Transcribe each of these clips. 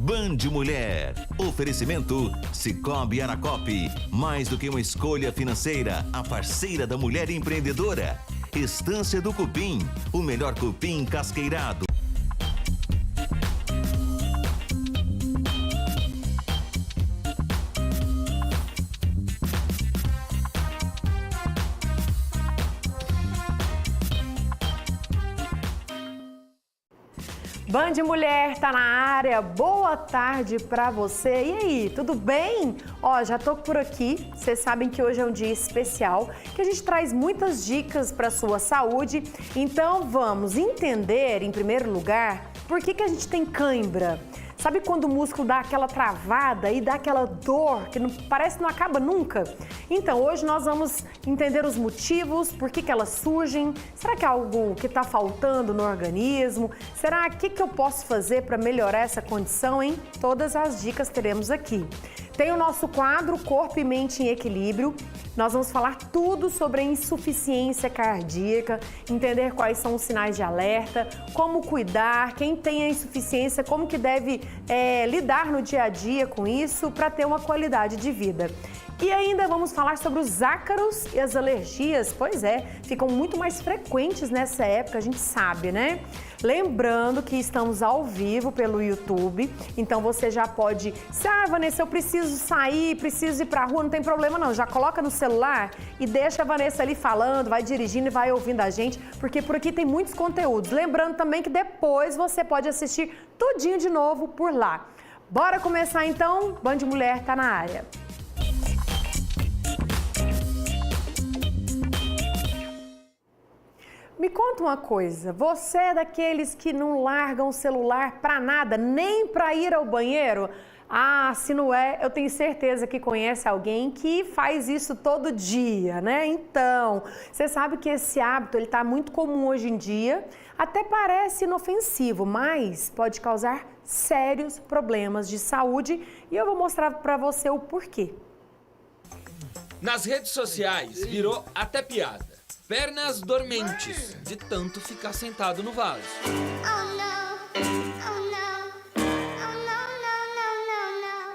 Band Mulher. Oferecimento Cicobi Aracop. Mais do que uma escolha financeira, a parceira da mulher empreendedora. Estância do Cupim. O melhor cupim casqueirado. Band Mulher tá na área, boa tarde pra você. E aí, tudo bem? Ó, já tô por aqui, vocês sabem que hoje é um dia especial, que a gente traz muitas dicas pra sua saúde. Então vamos entender, em primeiro lugar, por que a gente tem cãibra. Sabe quando o músculo dá aquela travada e dá aquela dor que parece que não acaba nunca? Então, hoje nós vamos entender os motivos, por que elas surgem. Será que é algo que está faltando no organismo? Será que eu posso fazer para melhorar essa condição, hein? Todas as dicas teremos aqui. Tem o nosso quadro Corpo e Mente em Equilíbrio. Nós vamos falar tudo sobre a insuficiência cardíaca, entender quais são os sinais de alerta, como cuidar, quem tem a insuficiência, como que deve lidar no dia a dia com isso para ter uma qualidade de vida. E ainda vamos falar sobre os ácaros e as alergias. Pois é, ficam muito mais frequentes nessa época, a gente sabe, né? Lembrando que estamos ao vivo pelo YouTube, então você já pode... Vanessa, eu preciso sair, preciso ir pra rua, não tem problema não. Já coloca no celular e deixa a Vanessa ali falando, vai dirigindo e vai ouvindo a gente, porque por aqui tem muitos conteúdos. Lembrando também que depois você pode assistir tudinho de novo por lá. Bora começar então? Band Mulher tá na área. Me conta uma coisa, você é daqueles que não largam o celular pra nada, nem pra ir ao banheiro? Ah, se não é, eu tenho certeza que conhece alguém que faz isso todo dia, né? Então, você sabe que esse hábito ele tá muito comum hoje em dia, até parece inofensivo, mas pode causar sérios problemas de saúde e eu vou mostrar pra você o porquê. Nas redes sociais virou até piada. Pernas dormentes, de tanto ficar sentado no vaso.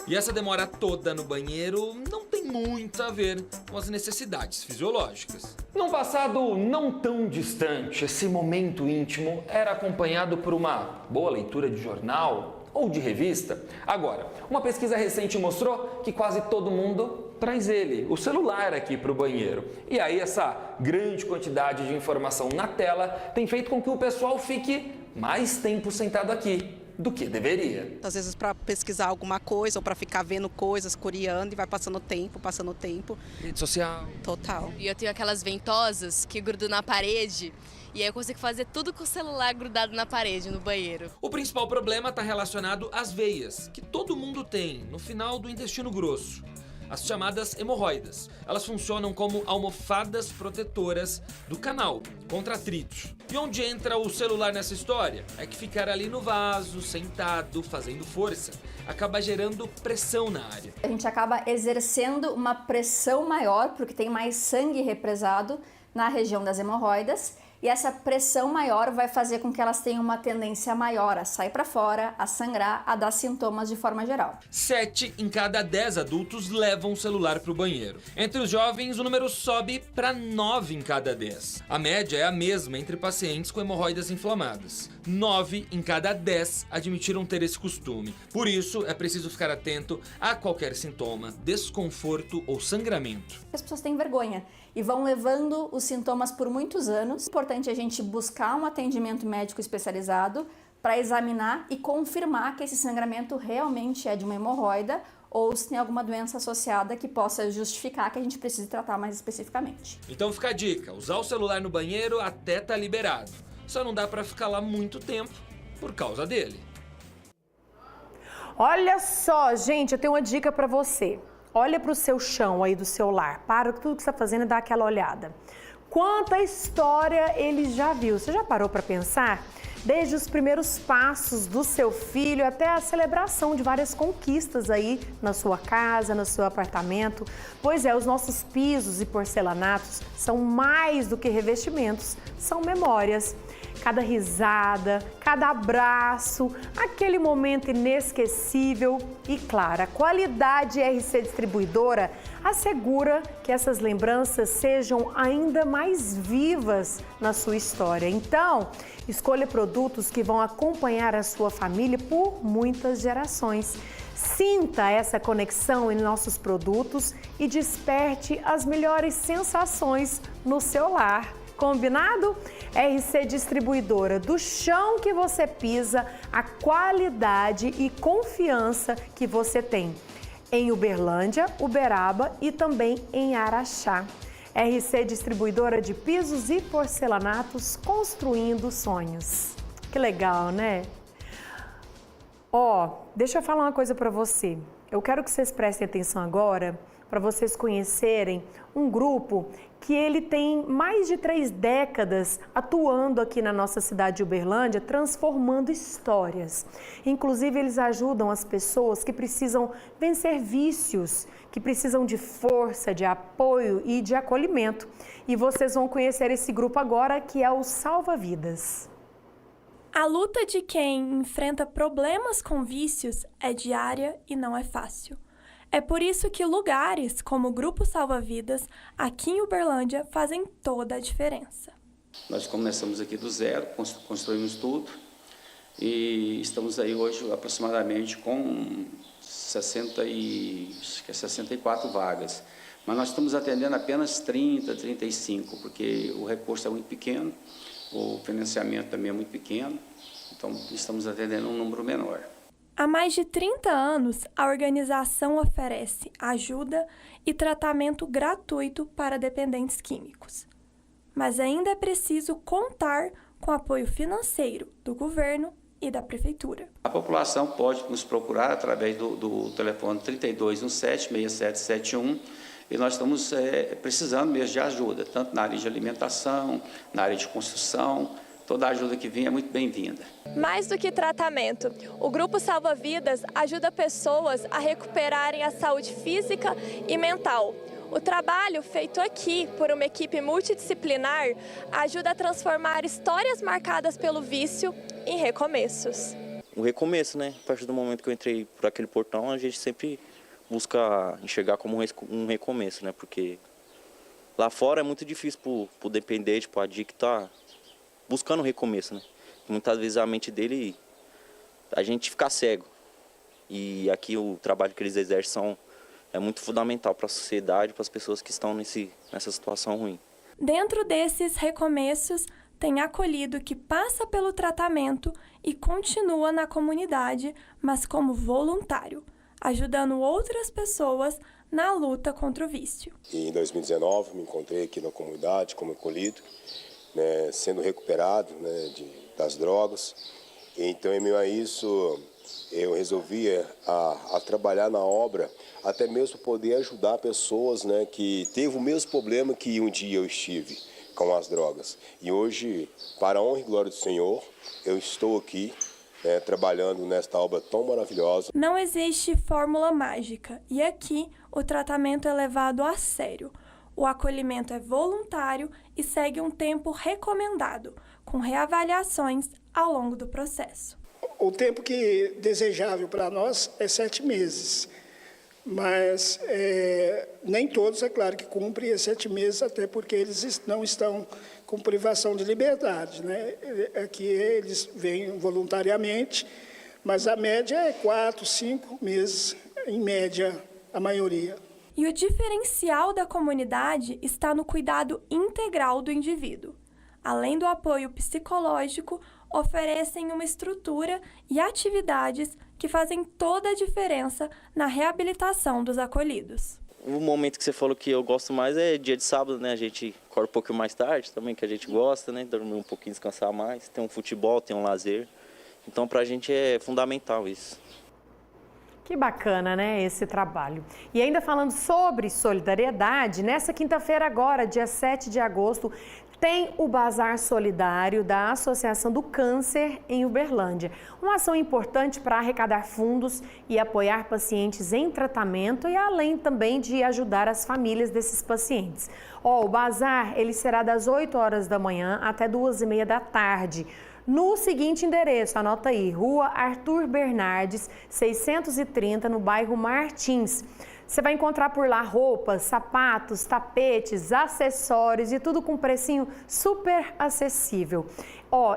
E essa demora toda no banheiro não tem muito a ver com as necessidades fisiológicas. Num passado não tão distante, esse momento íntimo era acompanhado por uma boa leitura de jornal ou de revista. Agora, uma pesquisa recente mostrou que quase todo mundo traz o celular aqui para o banheiro. E aí essa grande quantidade de informação na tela tem feito com que o pessoal fique mais tempo sentado aqui do que deveria. Às vezes para pesquisar alguma coisa ou para ficar vendo coisas, curiando e vai passando tempo. Rede social. Total. E eu tenho aquelas ventosas que grudam na parede. E aí eu consigo fazer tudo com o celular grudado na parede, no banheiro. O principal problema está relacionado às veias, que todo mundo tem no final do intestino grosso. As chamadas hemorroidas. Elas funcionam como almofadas protetoras do canal contra atritos. E onde entra o celular nessa história? É que ficar ali no vaso, sentado, fazendo força, acaba gerando pressão na área. A gente acaba exercendo uma pressão maior, porque tem mais sangue represado na região das hemorroidas. E essa pressão maior vai fazer com que elas tenham uma tendência maior a sair para fora, a sangrar, a dar sintomas de forma geral. 7 em cada 10 adultos levam o celular para o banheiro. Entre os jovens, o número sobe para 9 em cada 10. A média é a mesma entre pacientes com hemorroidas inflamadas. 9 em cada 10 admitiram ter esse costume. Por isso, é preciso ficar atento a qualquer sintoma, desconforto ou sangramento. As pessoas têm vergonha e vão levando os sintomas por muitos anos. É importante a gente buscar um atendimento médico especializado para examinar e confirmar que esse sangramento realmente é de uma hemorroida ou se tem alguma doença associada que possa justificar que a gente precise tratar mais especificamente. Então fica a dica, usar o celular no banheiro até tá liberado. Só não dá para ficar lá muito tempo por causa dele. Olha só, gente, eu tenho uma dica para você. Olha para o seu chão aí do seu lar, para tudo que você está fazendo e dá aquela olhada. Quanta história ele já viu, você já parou para pensar? Desde os primeiros passos do seu filho até a celebração de várias conquistas aí na sua casa, no seu apartamento. Pois é, os nossos pisos e porcelanatos são mais do que revestimentos, são memórias. cada risada, cada abraço, aquele momento inesquecível. E claro, a qualidade RC Distribuidora assegura que essas lembranças sejam ainda mais vivas na sua história. Então, escolha produtos que vão acompanhar a sua família por muitas gerações. Sinta essa conexão em nossos produtos e desperte as melhores sensações no seu lar. Combinado? RC Distribuidora, do chão que você pisa, a qualidade e confiança que você tem. Em Uberlândia, Uberaba e também em Araxá. RC Distribuidora de pisos e porcelanatos, construindo sonhos. Que legal, né? Deixa eu falar uma coisa para você. Eu quero que vocês prestem atenção agora para vocês conhecerem um grupo que ele tem mais de 3 décadas atuando aqui na nossa cidade de Uberlândia, transformando histórias. Inclusive, eles ajudam as pessoas que precisam vencer vícios, que precisam de força, de apoio e de acolhimento. E vocês vão conhecer esse grupo agora, que é o Salva Vidas. A luta de quem enfrenta problemas com vícios é diária e não é fácil. É por isso que lugares como o Grupo Salva Vidas, aqui em Uberlândia, fazem toda a diferença. Nós começamos aqui do zero, construímos tudo e estamos aí hoje aproximadamente com 64 vagas. Mas nós estamos atendendo apenas 30, 35, porque o recurso é muito pequeno. O financiamento também é muito pequeno, então estamos atendendo um número menor. Há mais de 30 anos, a organização oferece ajuda e tratamento gratuito para dependentes químicos. Mas ainda é preciso contar com apoio financeiro do governo e da prefeitura. A população pode nos procurar através do telefone 3217-6771, e nós estamos precisando mesmo de ajuda, tanto na área de alimentação, na área de construção. Toda a ajuda que vem é muito bem-vinda. Mais do que tratamento, o Grupo Salva Vidas ajuda pessoas a recuperarem a saúde física e mental. O trabalho feito aqui por uma equipe multidisciplinar ajuda a transformar histórias marcadas pelo vício em recomeços. Um recomeço, né? A partir do momento que eu entrei por aquele portão, a gente sempre busca enxergar como um recomeço, né? Porque lá fora é muito difícil pro dependente, pro adicto tá buscando um recomeço, né? Muitas vezes a mente dele, a gente fica cego. E aqui o trabalho que eles exercem é muito fundamental para a sociedade, para as pessoas que estão nessa situação ruim. Dentro desses recomeços, tem acolhido que passa pelo tratamento e continua na comunidade, mas como voluntário, ajudando outras pessoas na luta contra o vício. E em 2019 me encontrei aqui na comunidade como acolhido, né, sendo recuperado, né, das drogas. Então, em meio a isso, eu resolvi a trabalhar na obra, até mesmo poder ajudar pessoas, né, que teve o mesmo problema que um dia eu estive com as drogas. E hoje, para a honra e glória do Senhor, eu estou aqui, trabalhando nesta obra tão maravilhosa. Não existe fórmula mágica e aqui o tratamento é levado a sério. O acolhimento é voluntário e segue um tempo recomendado, com reavaliações ao longo do processo. O tempo que desejável para nós é 7 meses, mas nem todos, é claro, que cumprem esses 7 meses, até porque eles não estão com privação de liberdade, né? Aqui eles vêm voluntariamente, mas a média é 4, 5 meses, em média, a maioria. E o diferencial da comunidade está no cuidado integral do indivíduo. Além do apoio psicológico, oferecem uma estrutura e atividades que fazem toda a diferença na reabilitação dos acolhidos. O momento que você falou que eu gosto mais é dia de sábado, né? A gente acorda um pouquinho mais tarde também, que a gente gosta, né? Dormir um pouquinho, descansar mais. Tem um futebol, tem um lazer. Então, pra gente é fundamental isso. Que bacana, né, esse trabalho. E ainda falando sobre solidariedade, nessa quinta-feira agora, dia 7 de agosto, tem o Bazar Solidário da Associação do Câncer em Uberlândia. Uma ação importante para arrecadar fundos e apoiar pacientes em tratamento e além também de ajudar as famílias desses pacientes. O bazar ele será das 8 horas da manhã até 2h30 da tarde. No seguinte endereço, anota aí, Rua Arthur Bernardes, 630, no bairro Martins. Você vai encontrar por lá roupas, sapatos, tapetes, acessórios e tudo com precinho super acessível.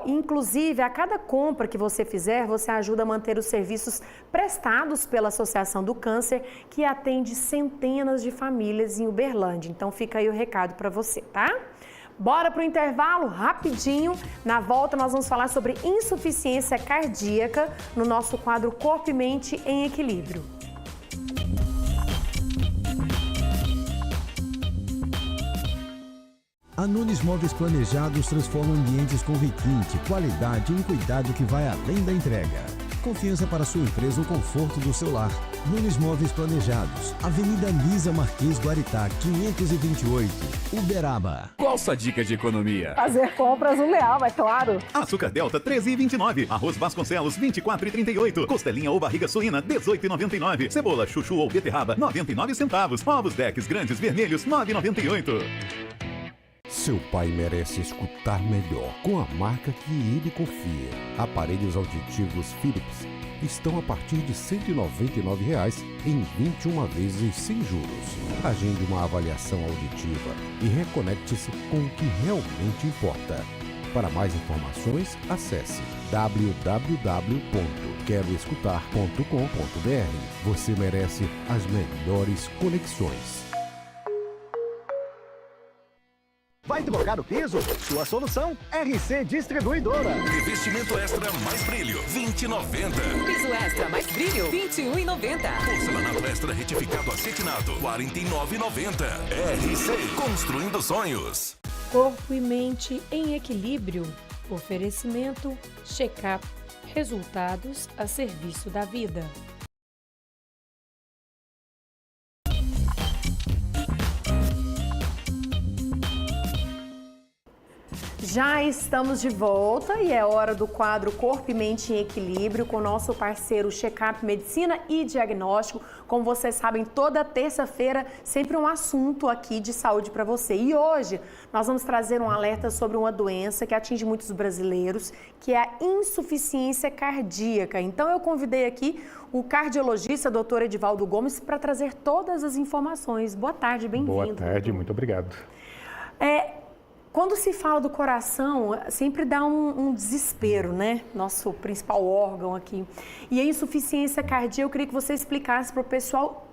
Inclusive, a cada compra que você fizer, você ajuda a manter os serviços prestados pela Associação do Câncer, que atende centenas de famílias em Uberlândia. Então, fica aí o recado para você, tá? Bora para o intervalo, rapidinho. Na volta, nós vamos falar sobre insuficiência cardíaca no nosso quadro Corpo e Mente em Equilíbrio. A Nunes Móveis Planejados transforma ambientes com requinte, qualidade e um cuidado que vai além da entrega. Confiança para sua empresa ou conforto do seu lar. Nunes Móveis Planejados, Avenida Lisa Marquês Guaritá, 528, Uberaba. Qual sua dica de economia? Fazer compras no Leal, é claro. Açúcar Delta, 13,29. Arroz Vasconcelos, 24,38. Costelinha ou barriga suína, 18,99. Cebola, chuchu ou beterraba, 99 centavos. Ovos Dex grandes vermelhos, 9,98. Seu pai merece escutar melhor com a marca que ele confia. Aparelhos auditivos Philips estão a partir de R$ 199,00 em 21 vezes sem juros. Agende uma avaliação auditiva e reconecte-se com o que realmente importa. Para mais informações, acesse www.queroescutar.com.br. Você merece as melhores conexões. Vai trocar o piso? Sua solução, RC Distribuidora. Revestimento extra mais brilho, 20,90. Piso extra mais brilho, 21,90. Porcelanato extra retificado acetinado, 49,90. RC, construindo sonhos. Corpo e Mente em Equilíbrio. Oferecimento, check-up, resultados a serviço da vida. Já estamos de volta e é hora do quadro Corpo e Mente em Equilíbrio com o nosso parceiro Check-up Medicina e Diagnóstico. Como vocês sabem, toda terça-feira sempre um assunto aqui de saúde para você. E hoje nós vamos trazer um alerta sobre uma doença que atinge muitos brasileiros, que é a insuficiência cardíaca. Então eu convidei aqui o cardiologista Dr. Edivaldo Gomes para trazer todas as informações. Boa tarde, bem-vindo. Boa tarde, muito obrigado. Quando se fala do coração, sempre dá um desespero, né? Nosso principal órgão aqui. E a insuficiência cardíaca, eu queria que você explicasse para o pessoal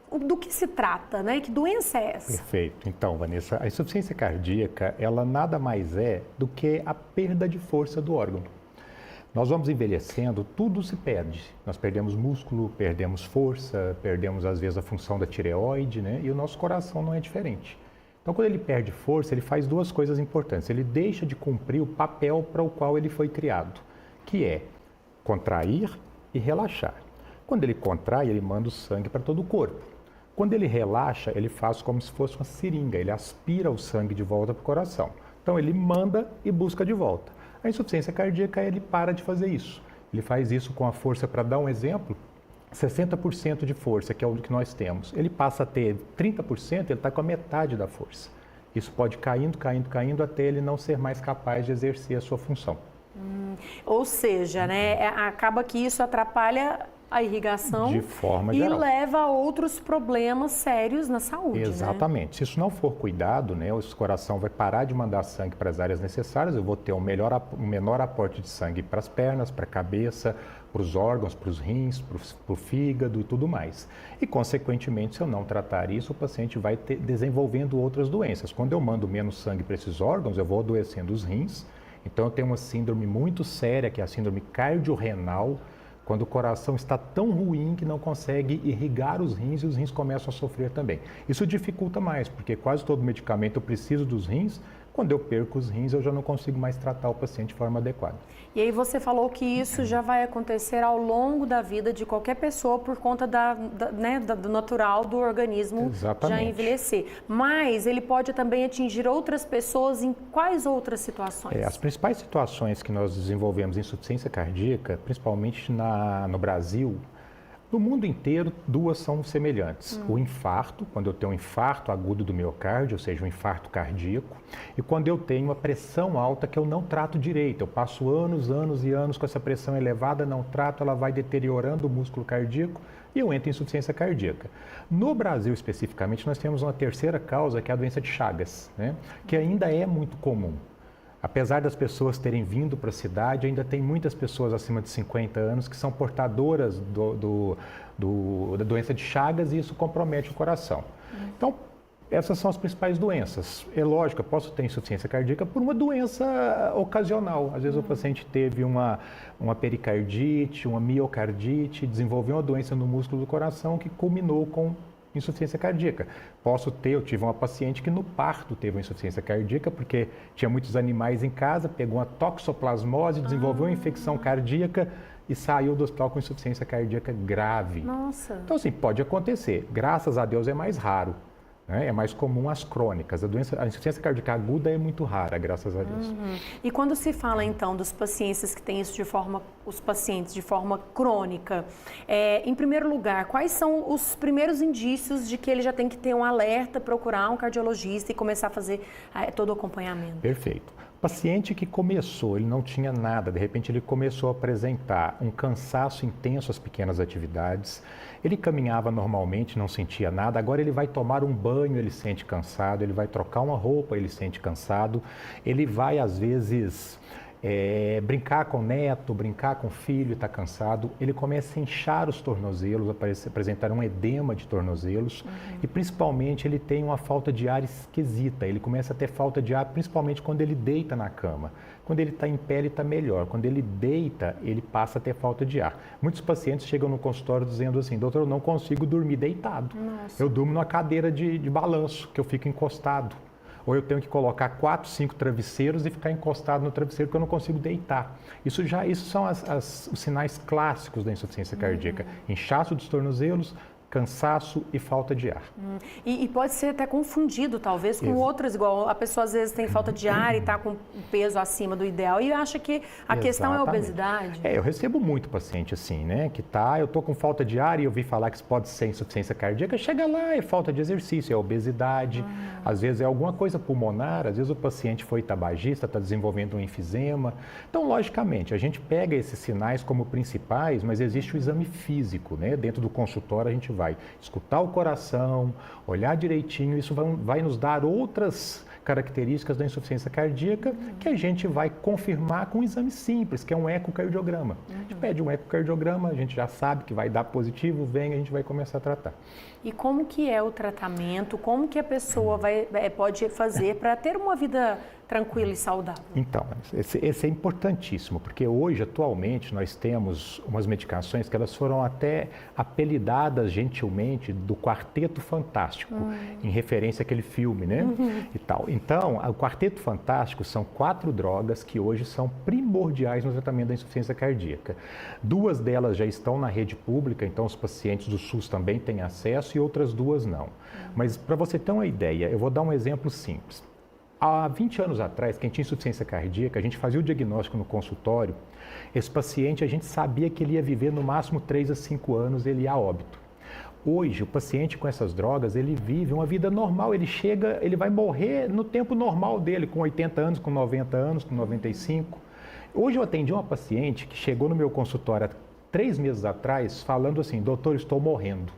do que se trata, né? Que doença é essa? Perfeito. Então, Vanessa, a insuficiência cardíaca, ela nada mais é do que a perda de força do órgão. Nós vamos envelhecendo, tudo se perde. Nós perdemos músculo, perdemos força, perdemos às vezes a função da tireoide, né? E o nosso coração não é diferente. Então, quando ele perde força, ele faz duas coisas importantes. Ele deixa de cumprir o papel para o qual ele foi criado, que é contrair e relaxar. Quando ele contrai, ele manda o sangue para todo o corpo. Quando ele relaxa, ele faz como se fosse uma seringa, ele aspira o sangue de volta para o coração. Então, ele manda e busca de volta. A insuficiência cardíaca, ele para de fazer isso. Ele faz isso com a força, para dar um exemplo, 60% de força, que é o que nós temos. Ele passa a ter 30%, ele está com a metade da força. Isso pode caindo, até ele não ser mais capaz de exercer a sua função. Ou seja, né, acaba que isso atrapalha a irrigação de forma e geral. leva a outros problemas sérios na saúde. Exatamente. Né? Se isso não for cuidado, né, o coração vai parar de mandar sangue para as áreas necessárias, eu vou ter um menor aporte de sangue para as pernas, para a cabeça, para os órgãos, para os rins, para o fígado e tudo mais. E, consequentemente, se eu não tratar isso, o paciente vai desenvolvendo outras doenças. Quando eu mando menos sangue para esses órgãos, eu vou adoecendo os rins. Então, eu tenho uma síndrome muito séria, que é a síndrome cardiorrenal, quando o coração está tão ruim que não consegue irrigar os rins e os rins começam a sofrer também. Isso dificulta mais, porque quase todo medicamento eu preciso dos rins, Quando eu perco os rins, eu já não consigo mais tratar o paciente de forma adequada. E aí você falou que isso já vai acontecer ao longo da vida de qualquer pessoa por conta do natural do organismo já envelhecer. Mas ele pode também atingir outras pessoas em quais outras situações? As principais situações que nós desenvolvemos em insuficiência cardíaca, principalmente no Brasil, no mundo inteiro, duas são semelhantes. O infarto, quando eu tenho um infarto agudo do miocárdio, ou seja, um infarto cardíaco, e quando eu tenho uma pressão alta que eu não trato direito. Eu passo anos e anos com essa pressão elevada, não trato, ela vai deteriorando o músculo cardíaco e eu entro em insuficiência cardíaca. No Brasil, especificamente, nós temos uma terceira causa, que é a doença de Chagas, né? Que ainda é muito comum. Apesar das pessoas terem vindo para a cidade, ainda tem muitas pessoas acima de 50 anos que são portadoras da doença de Chagas e isso compromete o coração. Então, essas são as principais doenças. É lógico, eu posso ter insuficiência cardíaca por uma doença ocasional. Às vezes o paciente teve uma pericardite, uma miocardite, desenvolveu uma doença no músculo do coração que culminou com insuficiência cardíaca. Eu tive uma paciente que no parto teve uma insuficiência cardíaca porque tinha muitos animais em casa, pegou uma toxoplasmose, desenvolveu uma infecção cardíaca e saiu do hospital com insuficiência cardíaca grave. Nossa! Então, assim, pode acontecer. Graças a Deus é mais raro. É mais comum as crônicas. A insuficiência cardíaca aguda é muito rara, graças a Deus. E quando se fala, então, dos pacientes que têm isso de forma crônica, em primeiro lugar, quais são os primeiros indícios de que ele já tem que ter um alerta, procurar um cardiologista e começar a fazer todo o acompanhamento? Perfeito. O paciente que começou, ele não tinha nada, de repente ele começou a apresentar um cansaço intenso às pequenas atividades, ele caminhava normalmente, não sentia nada, agora ele vai tomar um banho, ele sente cansado, ele vai trocar uma roupa, ele sente cansado, ele vai às vezes brincar com o neto, brincar com o filho, está cansado, ele começa a inchar os tornozelos, apresentar um edema de tornozelos e principalmente ele tem uma falta de ar esquisita, ele começa a ter falta de ar principalmente quando ele deita na cama. Quando ele está em pé, ele está melhor. Quando ele deita, ele passa a ter falta de ar. Muitos pacientes chegam no consultório dizendo assim, doutor, eu não consigo dormir deitado. Nossa. Eu durmo numa cadeira de balanço, que eu fico encostado. Ou eu tenho que colocar 4, 5 travesseiros e ficar encostado no travesseiro porque eu não consigo deitar. Isso são os sinais clássicos da insuficiência cardíaca. Inchaço dos tornozelos, cansaço e falta de ar. E pode ser até confundido, talvez, com outras, igual a pessoa às vezes tem falta de ar e está com peso acima do ideal e acha que a questão é a obesidade. Eu recebo muito paciente assim, né, que eu tô com falta de ar e eu ouvi falar que isso pode ser insuficiência cardíaca, chega lá, é falta de exercício, é obesidade, às vezes é alguma coisa pulmonar, às vezes o paciente foi tabagista, está desenvolvendo um enfisema. Então, logicamente, a gente pega esses sinais como principais, mas existe o exame físico, né, dentro do consultório a gente vai escutar o coração, olhar direitinho, isso vai nos dar outras características da insuficiência cardíaca que a gente vai confirmar com um exame simples, que é um ecocardiograma. A gente pede um ecocardiograma, a gente já sabe que vai dar positivo, a gente vai começar a tratar. E como que é o tratamento? Como que a pessoa pode fazer para ter uma vida tranquila e saudável? Então, esse é importantíssimo, porque hoje, atualmente, nós temos umas medicações que elas foram até apelidadas gentilmente do Quarteto Fantástico, em referência àquele filme, né? E tal. Então, o Quarteto Fantástico são 4 drogas que hoje são primordiais no tratamento da insuficiência cardíaca. 2 delas já estão na rede pública, então os pacientes do SUS também têm acesso e outras 2 não. Mas para você ter uma ideia, eu vou dar um exemplo simples. Há 20 anos atrás, quem tinha insuficiência cardíaca, a gente fazia o diagnóstico no consultório, esse paciente a gente sabia que ele ia viver no máximo 3 a 5 anos, ele ia a óbito. Hoje, o paciente com essas drogas, ele vive uma vida normal, ele vai morrer no tempo normal dele, com 80 anos, com 90 anos, com 95. Hoje eu atendi uma paciente que chegou no meu consultório há 3 meses atrás, falando assim, doutor, estou morrendo.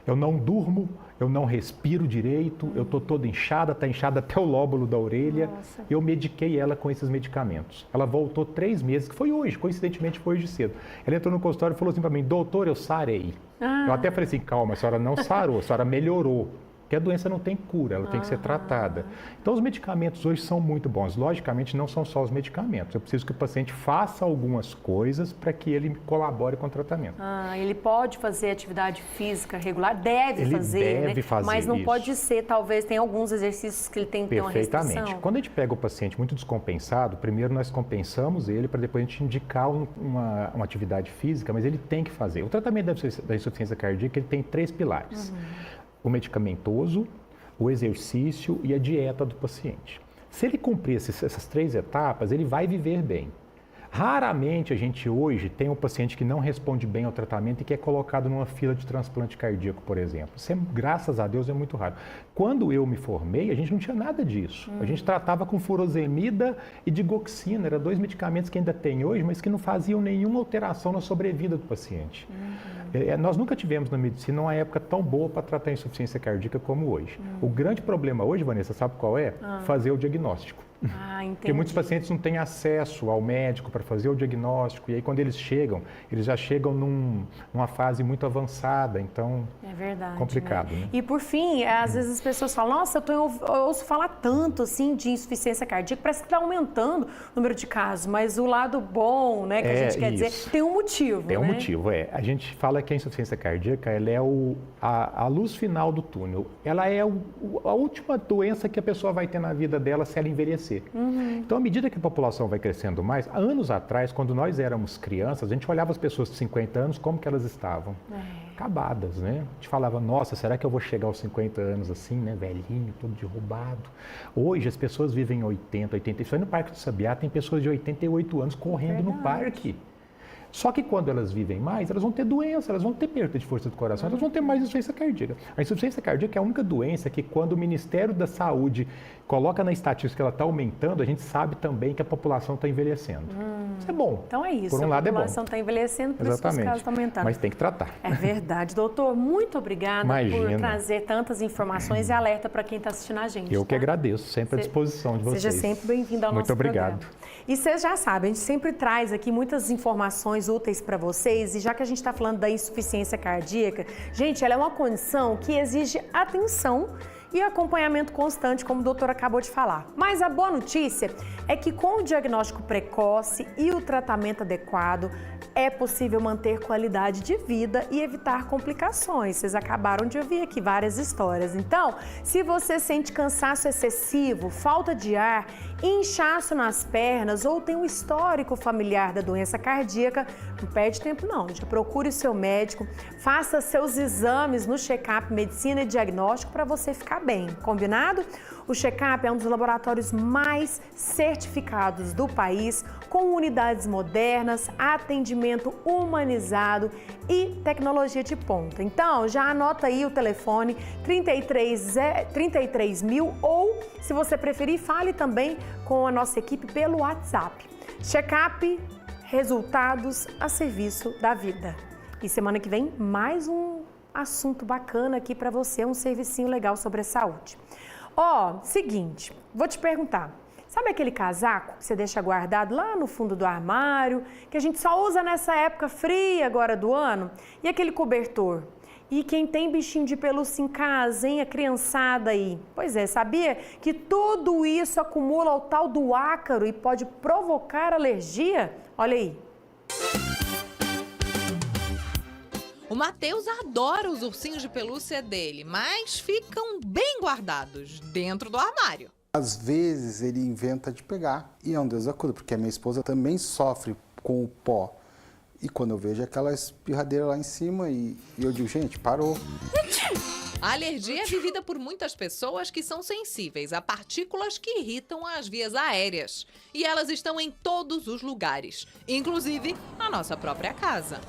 Eu não durmo, eu não respiro direito, eu estou toda inchada, está inchada até o lóbulo da orelha. Nossa. Eu mediquei ela com esses medicamentos. Ela voltou 3 meses, que foi hoje, coincidentemente foi hoje cedo. Ela entrou no consultório e falou assim para mim, doutor, eu sarei. Eu até falei assim, calma, a senhora não sarou, a senhora melhorou. Porque a doença não tem cura, ela tem que ser tratada. Então, os medicamentos hoje são muito bons. Logicamente, não são só os medicamentos. Eu preciso que o paciente faça algumas coisas para que ele colabore com o tratamento. Ele pode fazer atividade física regular? Deve fazer, fazer, mas não isso. pode ser, talvez, tem alguns exercícios que ele tem que ter uma restrição. Perfeitamente. Quando a gente pega o paciente muito descompensado, primeiro nós compensamos ele para depois a gente indicar uma atividade física, mas ele tem que fazer. O tratamento da insuficiência cardíaca ele tem 3 pilares. O medicamentoso, o exercício e a dieta do paciente. Se ele cumprir essas 3 etapas, ele vai viver bem. Raramente a gente hoje tem um paciente que não responde bem ao tratamento e que é colocado numa fila de transplante cardíaco, por exemplo. Isso, graças a Deus, é muito raro. Quando eu me formei, a gente não tinha nada disso. A gente tratava com furosemida e digoxina. Eram 2 medicamentos que ainda tem hoje, mas que não faziam nenhuma alteração na sobrevida do paciente. Nós nunca tivemos na medicina uma época tão boa para tratar a insuficiência cardíaca como hoje. O grande problema hoje, Vanessa, sabe qual é? Fazer o diagnóstico. Porque muitos pacientes não têm acesso ao médico para fazer o diagnóstico, e aí quando eles já chegam numa fase muito avançada, então é verdade, complicado. Né? E por fim, às vezes as pessoas falam, nossa, eu ouço falar tanto assim de insuficiência cardíaca, parece que está aumentando o número de casos, mas o lado bom, né, que a gente quer dizer, tem um motivo. Tem um motivo, A gente fala que a insuficiência cardíaca ela é a luz final do túnel, ela é a última doença que a pessoa vai ter na vida dela se ela envelhecer. Então, à medida que a população vai crescendo mais, anos atrás, quando nós éramos crianças, a gente olhava as pessoas de 50 anos, como que elas estavam? Acabadas, né? A gente falava, nossa, será que eu vou chegar aos 50 anos assim, né? Velhinho, todo derrubado. Hoje, as pessoas vivem 80, 80. Isso aí no Parque do Sabiá tem pessoas de 88 anos correndo no parque. Só que quando elas vivem mais, elas vão ter doença, elas vão ter perda de força do coração, elas vão ter mais insuficiência cardíaca. A insuficiência cardíaca é a única doença que quando o Ministério da Saúde coloca na estatística que ela está aumentando, a gente sabe também que a população está envelhecendo. Isso é bom. Então é isso, por um lado é bom. A população está envelhecendo, por isso que os casos estão aumentando. Mas tem que tratar. É verdade. Doutor, muito obrigada por trazer tantas informações e alerta para quem está assistindo a gente. Eu que agradeço, sempre à disposição de vocês. Seja sempre bem-vindo ao nosso programa. Muito obrigado. E vocês já sabem, a gente sempre traz aqui muitas informações úteis para vocês, e já que a gente está falando da insuficiência cardíaca, gente, ela é uma condição que exige atenção e acompanhamento constante, como o doutor acabou de falar. Mas a boa notícia é que com o diagnóstico precoce e o tratamento adequado, é possível manter qualidade de vida e evitar complicações. Vocês acabaram de ouvir aqui várias histórias. Então, se você sente cansaço excessivo, falta de ar, inchaço nas pernas ou tem um histórico familiar da doença cardíaca, não perde tempo não, já procure o seu médico, faça seus exames no check-up Medicina e Diagnóstico para você ficar bem, combinado? O check-up é um dos laboratórios mais certificados do país, com unidades modernas, atendimento humanizado e tecnologia de ponta. Então, já anota aí o telefone 33.000 ou, se você preferir, fale também com a nossa equipe pelo WhatsApp. Check-up, resultados a serviço da vida. E semana que vem, mais um assunto bacana aqui para você, um servicinho legal sobre a saúde. Seguinte, vou te perguntar, sabe aquele casaco que você deixa guardado lá no fundo do armário, que a gente só usa nessa época fria agora do ano? E aquele cobertor? E quem tem bichinho de pelúcia em casa, hein? A criançada aí. Pois é, sabia que tudo isso acumula o tal do ácaro e pode provocar alergia? Olha aí. O Matheus adora os ursinhos de pelúcia dele, mas ficam bem guardados dentro do armário. Às vezes ele inventa de pegar e é um Deus da cura, porque a minha esposa também sofre com o pó. E quando eu vejo aquela espirradeira lá em cima e eu digo, gente, parou. A alergia é vivida por muitas pessoas que são sensíveis a partículas que irritam as vias aéreas. E elas estão em todos os lugares, inclusive na nossa própria casa.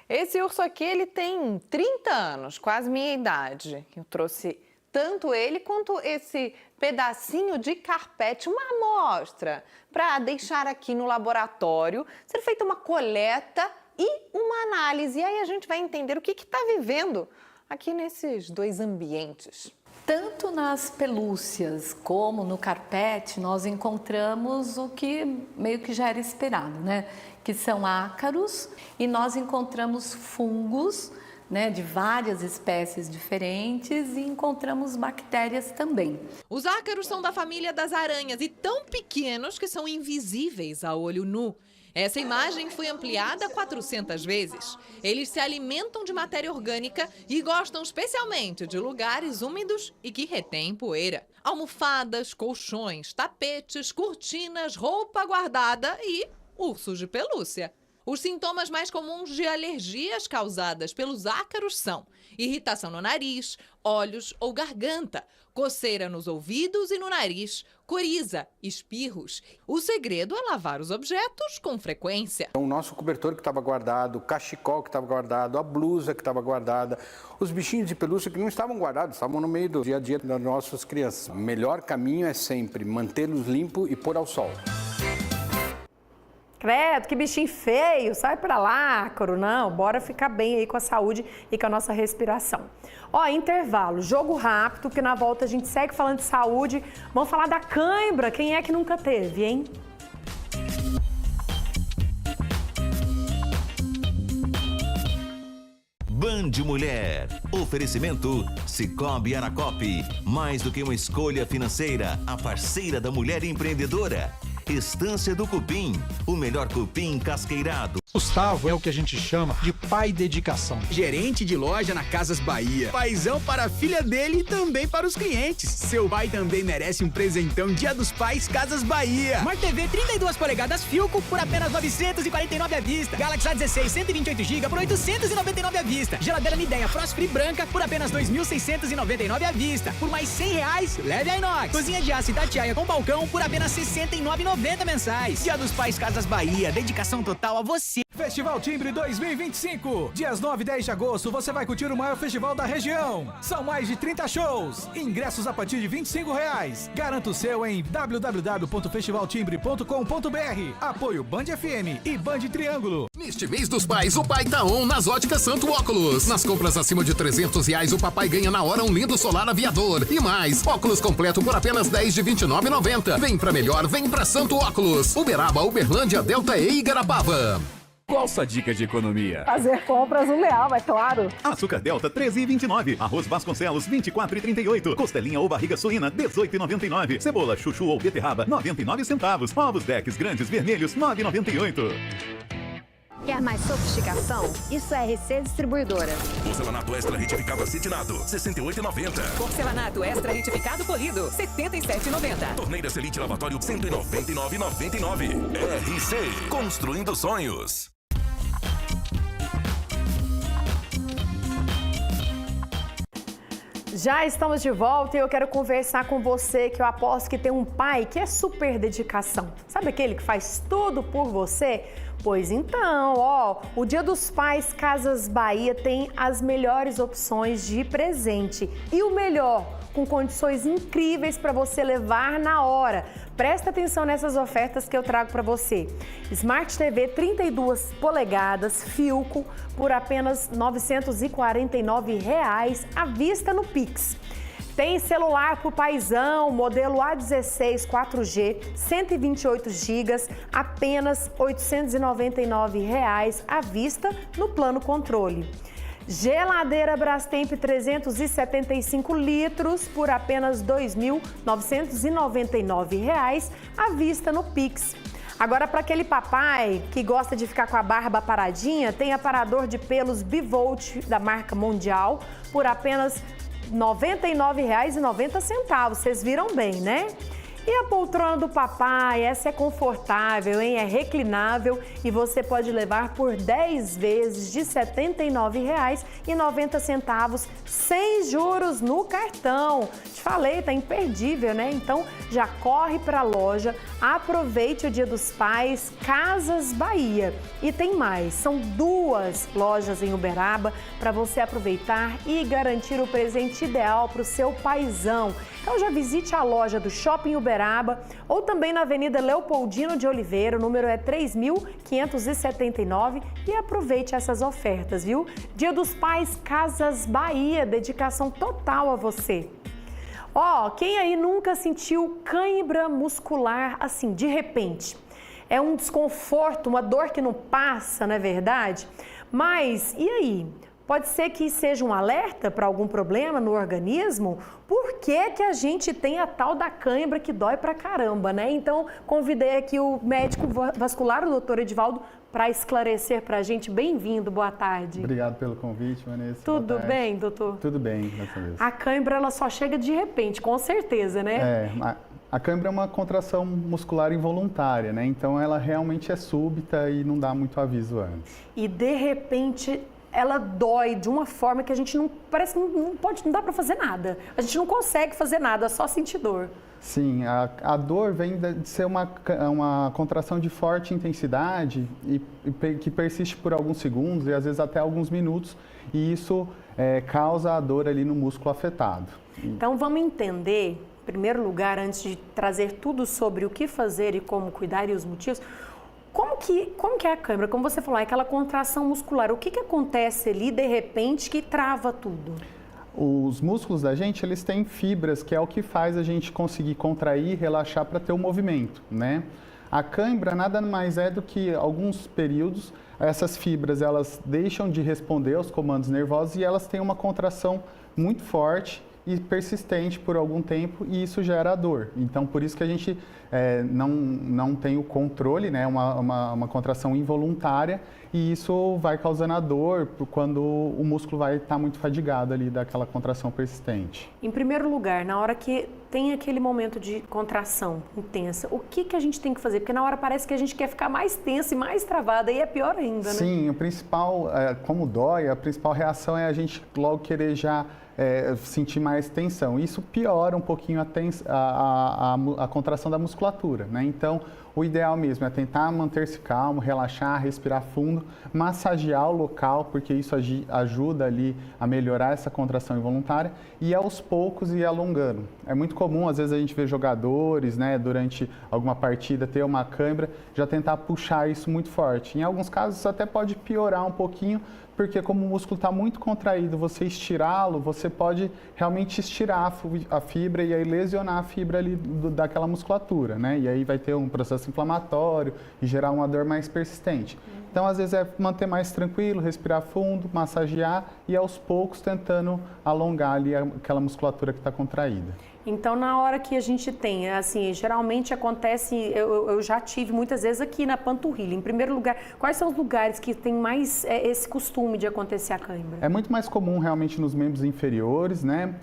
Esse urso aqui, ele tem 30 anos, quase minha idade. Eu trouxe tanto ele quanto esse pedacinho de carpete, uma amostra, para deixar aqui no laboratório, ser feita uma coleta e uma análise. E aí a gente vai entender o que está vivendo aqui nesses dois ambientes. Tanto nas pelúcias como no carpete, nós encontramos o que meio que já era esperado, né? Que são ácaros, e nós encontramos fungos né, de várias espécies diferentes e encontramos bactérias também. Os ácaros são da família das aranhas e tão pequenos que são invisíveis a olho nu. Essa imagem foi ampliada 400 vezes. Eles se alimentam de matéria orgânica e gostam especialmente de lugares úmidos e que retêm poeira. Almofadas, colchões, tapetes, cortinas, roupa guardada e ursos de pelúcia. Os sintomas mais comuns de alergias causadas pelos ácaros são irritação no nariz, olhos ou garganta, coceira nos ouvidos e no nariz, coriza, espirros. O segredo é lavar os objetos com frequência. O nosso cobertor que estava guardado, o cachecol que estava guardado, a blusa que estava guardada, os bichinhos de pelúcia que não estavam guardados, estavam no meio do dia a dia das nossas crianças. O melhor caminho é sempre mantê-los limpos e pôr ao sol. Credo, que bichinho feio, sai pra lá, ácaro. Não, bora ficar bem aí com a saúde e com a nossa respiração. Ó, intervalo, jogo rápido, que na volta a gente segue falando de saúde. Vamos falar da cãibra, quem é que nunca teve, hein? Band Mulher. Oferecimento Sicoob Aracop. Mais do que uma escolha financeira, a parceira da mulher empreendedora. Estância do Cupim, o melhor cupim casqueirado. Gustavo é o que a gente chama de pai dedicação. Gerente de loja na Casas Bahia. Paizão para a filha dele e também para os clientes. Seu pai também merece um presentão Dia dos Pais Casas Bahia. Smart TV 32 polegadas Philco por apenas 949 à vista. Galaxy A16 128 GB por 899 à vista. Geladeira Midea Frost Free branca por apenas 2.699 à vista. Por mais R$100, leve a inox. Cozinha de aço Itatiaia com balcão por apenas R$ 69,90 mensais. Dia dos Pais Casas Bahia, dedicação total a você. Festival Timbre 2025. Dias 9 e 10 de agosto você vai curtir o maior festival da região. São mais de 30 shows. Ingressos a partir de R$25. Garanta o seu em www.festivaltimbre.com.br. Apoio Band FM e Band Triângulo. Neste mês dos pais, o pai tá on nas óticas Santo Óculos. Nas compras acima de R$300, o papai ganha na hora um lindo solar aviador. E mais, óculos completo por apenas 10 de R$29,90. Vem pra melhor, vem pra Santo Óculos. Uberaba, Uberlândia, Delta E Igarapava. Qual sua dica de economia? Fazer compras Leal, é claro. Açúcar Delta 13,29. Arroz Vasconcelos 24,38. Costelinha ou barriga suína 18,99. Cebola, chuchu ou beterraba 99 centavos. Ovos Dex grandes vermelhos 9,98. Quer mais sofisticação? Isso é RC Distribuidora. Porcelanato extra retificado acetinado, R$ 68,90. Porcelanato extra retificado polido, R$ 77,90. Torneira Selite lavatório, R$ 199,99. RC, construindo sonhos. Já estamos de volta e eu quero conversar com você, que eu aposto que tem um pai que é super dedicação. Sabe aquele que faz tudo por você? Pois então, ó, o Dia dos Pais Casas Bahia tem as melhores opções de presente. E o melhor, com condições incríveis para você levar na hora. Presta atenção nessas ofertas que eu trago para você. Smart TV 32 polegadas Philco por apenas R$ 949 à vista no Pix. Tem celular pro paizão, modelo A16 4G, 128 GB, apenas R$ 899 à vista no plano controle. Geladeira Brastemp 375 litros por apenas R$ 2.999 à vista no Pix. Agora, para aquele papai que gosta de ficar com a barba paradinha, tem aparador de pelos Bivolt da marca Mundial por apenas R$ 99,90. Vocês viram bem, né? E a poltrona do papai, essa é confortável, hein? É reclinável e você pode levar por 10 vezes de R$ 79,90 sem juros no cartão. Te falei, tá imperdível, né? Então já corre para a loja, aproveite o Dia dos Pais, Casas Bahia. E tem mais, são 2 lojas em Uberaba para você aproveitar e garantir o presente ideal para o seu paizão. Então já visite a loja do Shopping Uberaba ou também na Avenida Leopoldino de Oliveira, o número é 3.579 e aproveite essas ofertas, viu? Dia dos Pais Casas Bahia, dedicação total a você. Ó, quem aí nunca sentiu cãibra muscular assim, de repente? É um desconforto, uma dor que não passa, não é verdade? Mas, e aí? Pode ser que seja um alerta para algum problema no organismo? Por que que a gente tem a tal da cãibra que dói pra caramba, né? Então, convidei aqui o médico vascular, o doutor Edivaldo, para esclarecer para a gente. Bem-vindo, boa tarde. Obrigado pelo convite, Vanessa. Tudo bem, doutor? Tudo bem, graças a Deus. A cãibra, ela só chega de repente, com certeza, né? A cãibra é uma contração muscular involuntária, né? Então, ela realmente é súbita e não dá muito aviso antes. E, de repente, ela dói de uma forma que a gente não, parece que não dá para fazer nada. A gente não consegue fazer nada, só sentir dor. Sim, a dor vem de ser uma contração de forte intensidade e que persiste por alguns segundos e às vezes até alguns minutos, e isso causa a dor ali no músculo afetado. Então vamos entender, em primeiro lugar, antes de trazer tudo sobre o que fazer e como cuidar e os motivos, como que é a cãibra? Como você falou, é aquela contração muscular. O que acontece ali, de repente, que trava tudo? Os músculos da gente, eles têm fibras, que é o que faz a gente conseguir contrair e relaxar para ter o movimento, né? A cãibra nada mais é do que alguns períodos, essas fibras, elas deixam de responder aos comandos nervosos e elas têm uma contração muito forte e persistente por algum tempo, e isso gera dor. Então, por isso que a gente não tem o controle, né? Uma contração involuntária, e isso vai causando a dor quando o músculo vai estar muito fadigado ali daquela contração persistente. Em primeiro lugar, na hora que tem aquele momento de contração intensa, o que a gente tem que fazer? Porque na hora parece que a gente quer ficar mais tensa e mais travada, e é pior ainda, né? Sim, o principal, como dói, a principal reação é a gente logo querer já sentir mais tensão. Isso piora um pouquinho a contração da musculatura, né? Então, o ideal mesmo é tentar manter-se calmo, relaxar, respirar fundo, massagear o local, porque isso ajuda ali a melhorar essa contração involuntária, e aos poucos ir alongando. É muito comum, às vezes, a gente ver jogadores, né, durante alguma partida, ter uma cãibra, já tentar puxar isso muito forte. Em alguns casos, isso até pode piorar um pouquinho, porque como o músculo está muito contraído, você estirá-lo, você pode realmente estirar a fibra e aí lesionar a fibra ali daquela musculatura, né? E aí vai ter um processo inflamatório e gerar uma dor mais persistente. Então, às vezes, é manter mais tranquilo, respirar fundo, massagear e aos poucos tentando alongar ali aquela musculatura que está contraída. Então, na hora que a gente tem, assim, geralmente acontece, eu já tive muitas vezes aqui na panturrilha. Em primeiro lugar, quais são os lugares que tem mais esse costume de acontecer a cãibra? É muito mais comum realmente nos membros inferiores, né?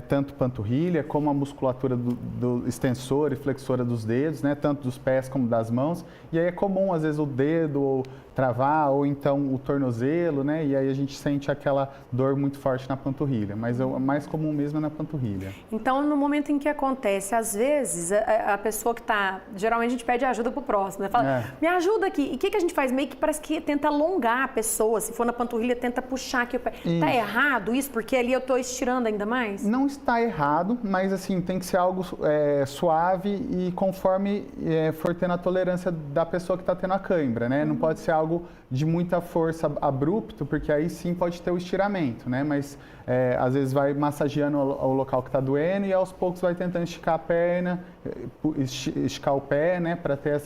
Tanto panturrilha como a musculatura do extensor e flexora dos dedos, né? Tanto dos pés como das mãos. E aí é comum, às vezes, o dedo travar ou então o tornozelo, né? E aí a gente sente aquela dor muito forte na panturrilha, mas o mais comum mesmo é na panturrilha. Então, no momento em que acontece, às vezes, a pessoa que está... Geralmente a gente pede ajuda pro próximo, né? Fala, me ajuda aqui. E o que a gente faz? Meio que parece que tenta alongar a pessoa. Se for na panturrilha, tenta puxar aqui o pé. Está errado isso? Porque ali eu estou estirando ainda mais? Não está errado, mas assim, tem que ser algo suave e conforme for tendo a tolerância da pessoa que está tendo a cãibra, né? Não pode ser algo de muita força abrupto, porque aí sim pode ter o estiramento, né? Mas às vezes vai massageando o local que está doendo e aos poucos vai tentando esticar a perna, esticar o pé, né? Para ter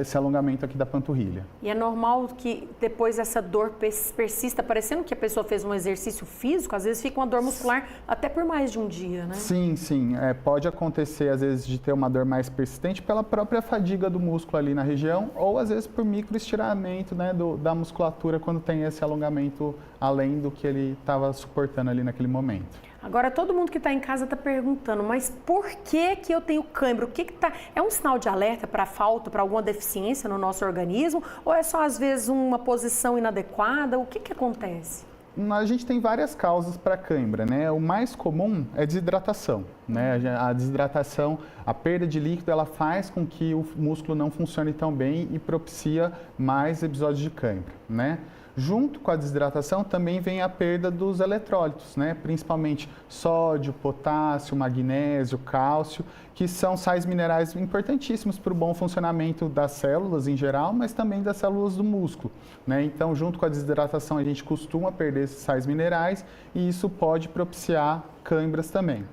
esse alongamento aqui da panturrilha. E é normal que depois essa dor persista, parecendo que a pessoa fez um exercício físico, às vezes fica uma dor muscular até por mais de um dia, né? Sim, sim. Pode acontecer às vezes de ter uma dor mais persistente pela própria fadiga do músculo ali na região ou às vezes por microestiramento, né, da musculatura quando tem esse alongamento além do que ele estava suportando ali naquele momento. Agora, todo mundo que está em casa está perguntando, mas por que eu tenho cãibra? O que tá... É um sinal de alerta para falta, para alguma deficiência no nosso organismo? Ou é só, às vezes, uma posição inadequada? O que acontece? A gente tem várias causas para cãibra, né? O mais comum é desidratação, né? A desidratação, a perda de líquido, ela faz com que o músculo não funcione tão bem e propicia mais episódios de cãibra, né? Junto com a desidratação também vem a perda dos eletrólitos, né? Principalmente sódio, potássio, magnésio, cálcio, que são sais minerais importantíssimos para o bom funcionamento das células em geral, mas também das células do músculo, né? Então, junto com a desidratação, a gente costuma perder esses sais minerais e isso pode propiciar cãibras também.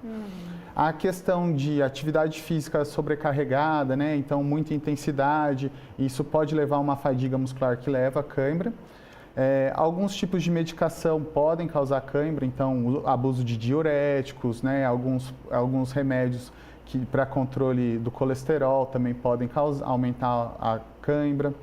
A questão de atividade física sobrecarregada, né? Então, muita intensidade, isso pode levar a uma fadiga muscular que leva a cãibra. Alguns tipos de medicação podem causar cãibra, então o abuso de diuréticos, né? Alguns remédios para controle do colesterol também podem aumentar a cãibra.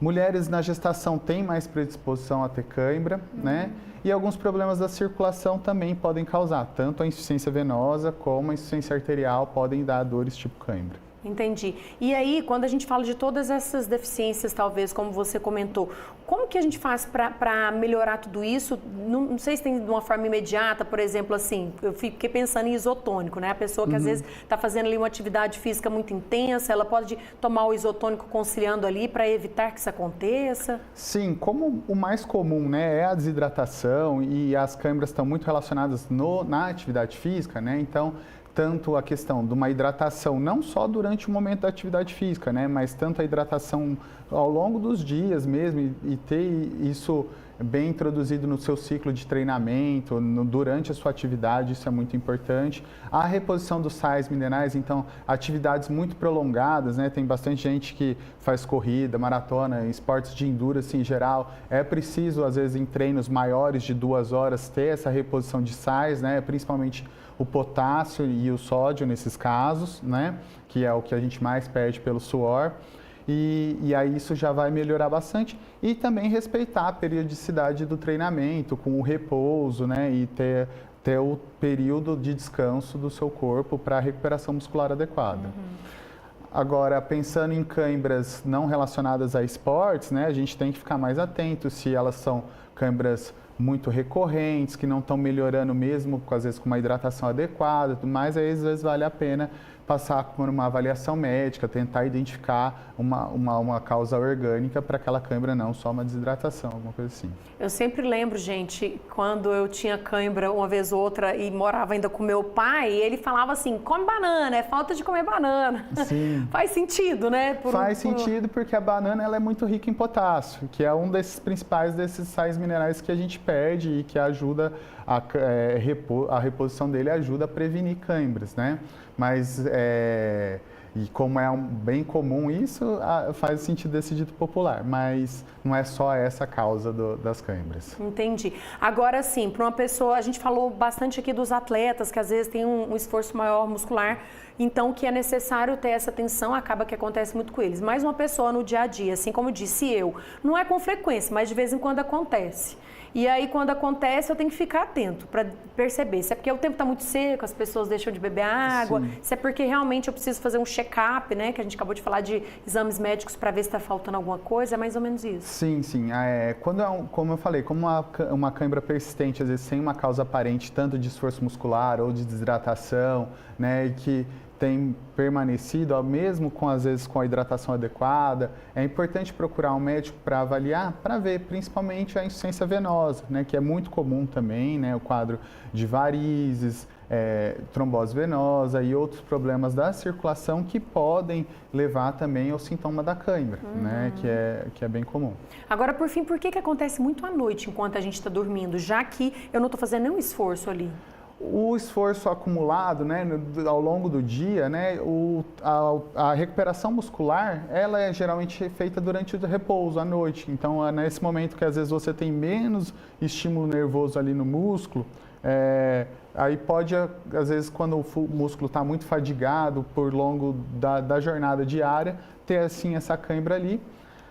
Mulheres na gestação têm mais predisposição a ter cãibra, né? E alguns problemas da circulação também podem causar, tanto a insuficiência venosa como a insuficiência arterial podem dar dores tipo cãibra. Entendi. E aí, quando a gente fala de todas essas deficiências, talvez, como você comentou, como que a gente faz para melhorar tudo isso? Não sei se tem de uma forma imediata, por exemplo, assim, eu fiquei pensando em isotônico, né? A pessoa que às vezes está fazendo ali uma atividade física muito intensa, ela pode tomar o isotônico conciliando ali para evitar que isso aconteça? Sim, como o mais comum, né, é a desidratação e as câimbras estão muito relacionadas na atividade física, né? Então, tanto a questão de uma hidratação, não só durante o momento da atividade física, né, mas tanto a hidratação ao longo dos dias mesmo e ter isso bem introduzido no seu ciclo de treinamento, durante a sua atividade, isso é muito importante. A reposição dos sais minerais, então, atividades muito prolongadas, né, tem bastante gente que faz corrida, maratona, esportes de endurance em geral, é preciso, às vezes, em treinos maiores de 2 horas, ter essa reposição de sais, né, principalmente o potássio e o sódio nesses casos, né? Que é o que a gente mais perde pelo suor. E aí isso já vai melhorar bastante. E também respeitar a periodicidade do treinamento, com o repouso, né? E ter o período de descanso do seu corpo para a recuperação muscular adequada. Agora, pensando em cãibras não relacionadas a esportes, né? A gente tem que ficar mais atento se elas são cãibras muito recorrentes, que não estão melhorando mesmo, às vezes com uma hidratação adequada, mas aí às vezes vale a pena passar por uma avaliação médica, tentar identificar uma causa orgânica para aquela cãibra, não só uma desidratação, alguma coisa assim. Eu sempre lembro, gente, quando eu tinha cãibra uma vez ou outra e morava ainda com meu pai, ele falava assim, come banana, é falta de comer banana. Sim. Faz sentido, né? Faz sentido porque a banana ela é muito rica em potássio, que é um desses principais desses sais minerais que a gente perde e que ajuda a reposição dele ajuda a prevenir cãibras, né? Mas, e como é bem comum isso, faz sentido desse dito popular, mas não é só essa a causa das cãibras. Entendi. Agora sim, para uma pessoa, a gente falou bastante aqui dos atletas, que às vezes tem um esforço maior muscular, então que é necessário ter essa atenção, acaba que acontece muito com eles. Mas uma pessoa no dia a dia, assim como disse eu, não é com frequência, mas de vez em quando acontece. E aí, quando acontece, eu tenho que ficar atento para perceber se é porque o tempo está muito seco, as pessoas deixam de beber água, se é porque realmente eu preciso fazer um check-up, né? Que a gente acabou de falar de exames médicos para ver se está faltando alguma coisa, é mais ou menos isso. Sim, sim. Como eu falei, como uma cãibra persistente, às vezes sem uma causa aparente, tanto de esforço muscular ou de desidratação, né? E que tem permanecido, mesmo às vezes com a hidratação adequada, é importante procurar um médico para avaliar, para ver principalmente a insuficiência venosa, né, que é muito comum também, né, o quadro de varizes, trombose venosa e outros problemas da circulação que podem levar também ao sintoma da cãibra, né, que é bem comum. Agora, por fim, por que acontece muito à noite enquanto a gente está dormindo, já que eu não estou fazendo nenhum esforço ali? O esforço acumulado, né, ao longo do dia, né, a recuperação muscular, ela é geralmente feita durante o repouso, à noite. Então, é nesse momento que às vezes você tem menos estímulo nervoso ali no músculo, aí pode, às vezes, quando o músculo está muito fadigado por longo da jornada diária, ter assim essa cãibra ali.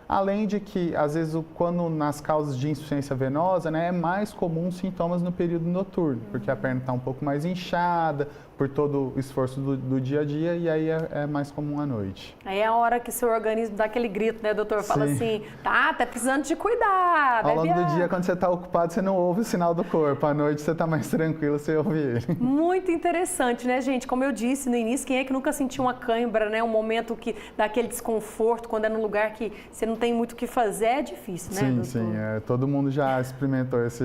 Além de que, às vezes, quando nas causas de insuficiência venosa, né, é mais comum sintomas no período noturno, porque a perna está um pouco mais inchada por todo o esforço do dia a dia e aí é mais comum à noite. Aí é a hora que seu organismo dá aquele grito, né, doutor? Fala assim, tá precisando de cuidar, ao longo do dia, quando você está ocupado, você não ouve o sinal do corpo. À noite, você está mais tranquilo, você ouve ele. Muito interessante, né, gente? Como eu disse no início, quem é que nunca sentiu uma cãibra, né? Um momento que dá aquele desconforto, quando é num lugar que você não tem muito o que fazer, é difícil, né, doutor? Sim, todo mundo já experimentou esse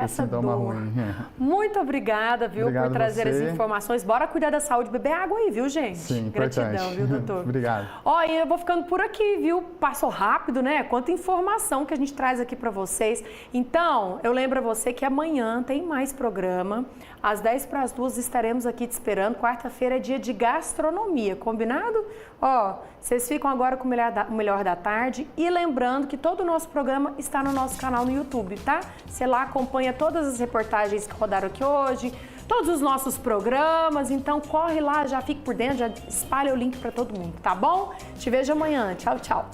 sintoma ruim. Muito obrigada, viu, por trazer as informações informações. Bora cuidar da saúde, beber água aí, viu, gente? Sim, Gratidão, importante. viu, doutor? Obrigado. Ó, e eu vou ficando por aqui, viu? Passou rápido, né? Quanta informação que a gente traz aqui para vocês. Então, eu lembro a você que amanhã tem mais programa. Às 1:50 estaremos aqui te esperando. Quarta-feira é dia de gastronomia, combinado? Ó, vocês ficam agora com o Melhor da Tarde. E lembrando que todo o nosso programa está no nosso canal no YouTube, tá? Você lá acompanha todas as reportagens que rodaram aqui hoje, todos os nossos programas. Então, corre lá, já fique por dentro, já espalha o link para todo mundo, tá bom? Te vejo amanhã. Tchau, tchau.